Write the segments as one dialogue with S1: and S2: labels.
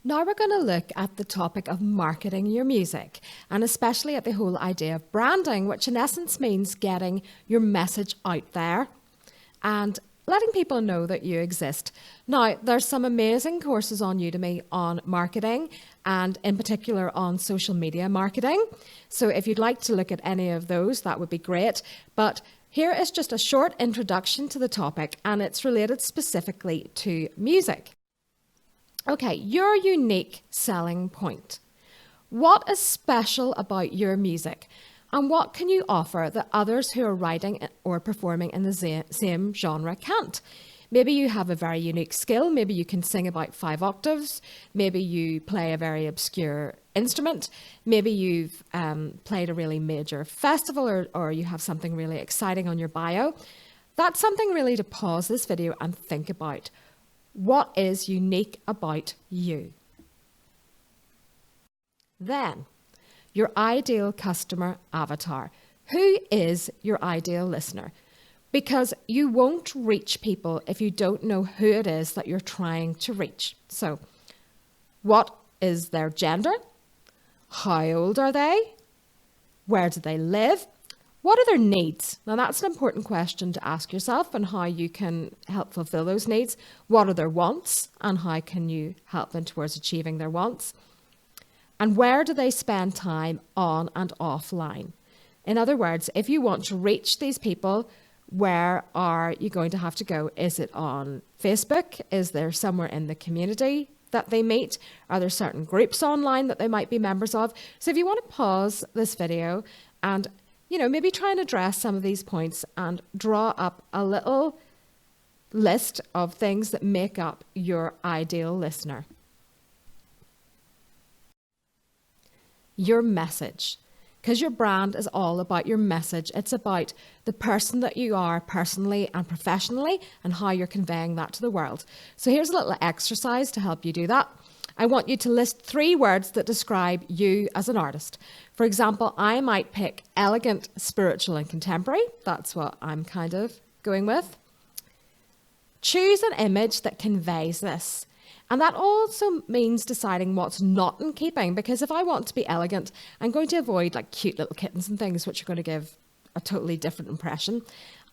S1: Now we're going to look at the topic of marketing your music, and especially at the whole idea of branding, which in essence means getting your message out there and letting people know that you exist. Now, there's some amazing courses on Udemy on marketing and in particular on social media marketing. So if you'd like to look at any of those, that would be great. But here is just a short introduction to the topic, and it's related specifically to music. Okay, your unique selling point. What is special about your music? And what can you offer that others who are writing or performing in the same genre can't? Maybe you have a very unique skill. Maybe you can sing about 5 octaves. Maybe you play a very obscure instrument. Maybe you've played a really major festival, or you have something really exciting on your bio. That's something really to pause this video and think about. What is unique about you? Then, your ideal customer avatar. Who is your ideal listener? Because you won't reach people if you don't know who it is that you're trying to reach. So, what is their gender? How old are they? Where do they live? What are their needs? Now, that's an important question to ask yourself, and how you can help fulfill those needs. What are their wants, and how can you help them towards achieving their wants? And where do they spend time on and offline? In other words, if you want to reach these people, where are you going to have to go? Is it on Facebook? Is there somewhere in the community that they meet? Are there certain groups online that they might be members of? So if you want to pause this video and maybe try and address some of these points and draw up a little list of things that make up your ideal listener. Your message, because your brand is all about your message. It's about the person that you are personally and professionally and how you're conveying that to the world. So here's a little exercise to help you do that. I want you to list 3 words that describe you as an artist. For example, I might pick elegant, spiritual, and contemporary. That's what I'm kind of going with. Choose an image that conveys this. And that also means deciding what's not in keeping, because if I want to be elegant, I'm going to avoid like cute little kittens and things, which are going to give a totally different impression.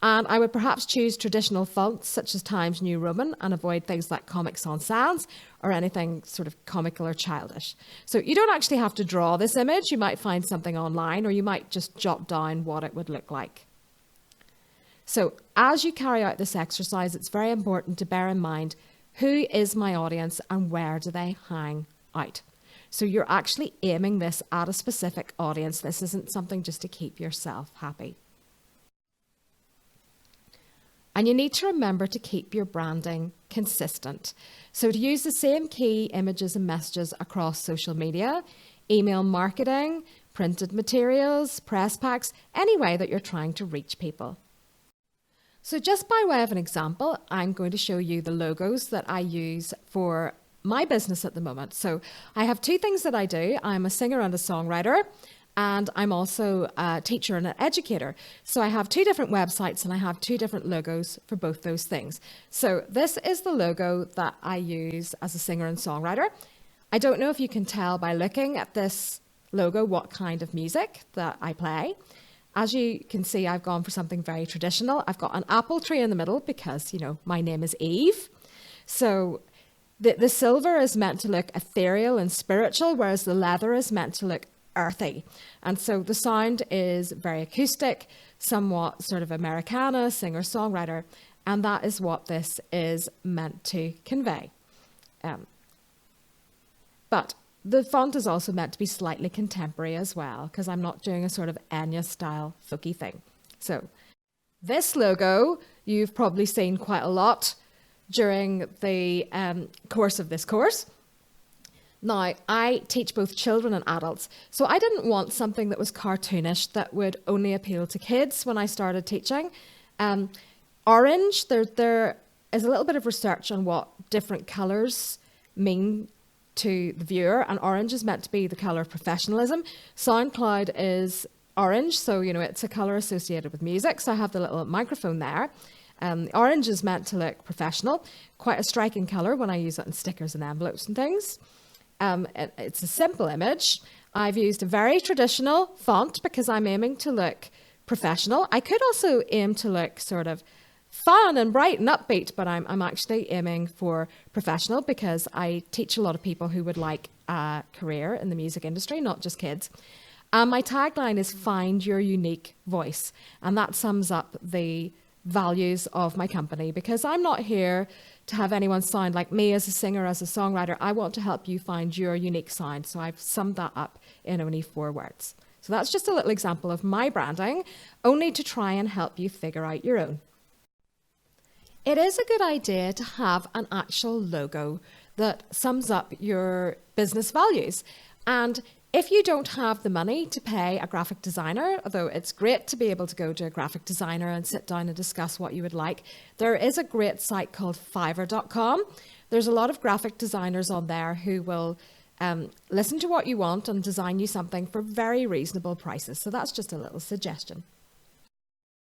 S1: And I would perhaps choose traditional fonts such as Times New Roman and avoid things like Comic Sans or anything sort of comical or childish. So you don't actually have to draw this image. You might find something online, or you might just jot down what it would look like. So as you carry out this exercise, it's very important to bear in mind, who is my audience and where do they hang out? So you're actually aiming this at a specific audience. This isn't something just to keep yourself happy. And you need to remember to keep your branding consistent. So to use the same key images and messages across social media, email marketing, printed materials, press packs, any way that you're trying to reach people. So just by way of an example, I'm going to show you the logos that I use for my business at the moment. So I have 2 things that I do. I'm a singer and a songwriter, and I'm also a teacher and an educator. So I have 2 different websites, and I have 2 different logos for both those things. So this is the logo that I use as a singer and songwriter. I don't know if you can tell by looking at this logo what kind of music that I play. As you can see, I've gone for something very traditional. I've got an apple tree in the middle because, my name is Eve. So the silver is meant to look ethereal and spiritual, whereas the leather is meant to look earthy. And so the sound is very acoustic, somewhat sort of Americana, singer-songwriter, and that is what this is meant to convey. But the font is also meant to be slightly contemporary as well, because I'm not doing a sort of Enya-style folky thing. So this logo, you've probably seen quite a lot during the course of this course. Now, I teach both children and adults, so I didn't want something that was cartoonish that would only appeal to kids when I started teaching. Orange, there is a little bit of research on what different colours mean to the viewer, and orange is meant to be the colour of professionalism. SoundCloud is orange, so it's a colour associated with music, so I have the little microphone there. Orange is meant to look professional, quite a striking colour when I use it in stickers and envelopes and things. It's a simple image. I've used a very traditional font because I'm aiming to look professional. I could also aim to look sort of fun and bright and upbeat, but I'm actually aiming for professional because I teach a lot of people who would like a career in the music industry, not just kids. My tagline is find your unique voice. And that sums up the values of my company, because I'm not here to have anyone sound like me as a singer, as a songwriter. I want to help you find your unique sound. So I've summed that up in only 4 words. So that's just a little example of my branding, only to try and help you figure out your own. It is a good idea to have an actual logo that sums up your business values. And if you don't have the money to pay a graphic designer, although it's great to be able to go to a graphic designer and sit down and discuss what you would like, there is a great site called Fiverr.com. There's a lot of graphic designers on there who will listen to what you want and design you something for very reasonable prices. So that's just a little suggestion.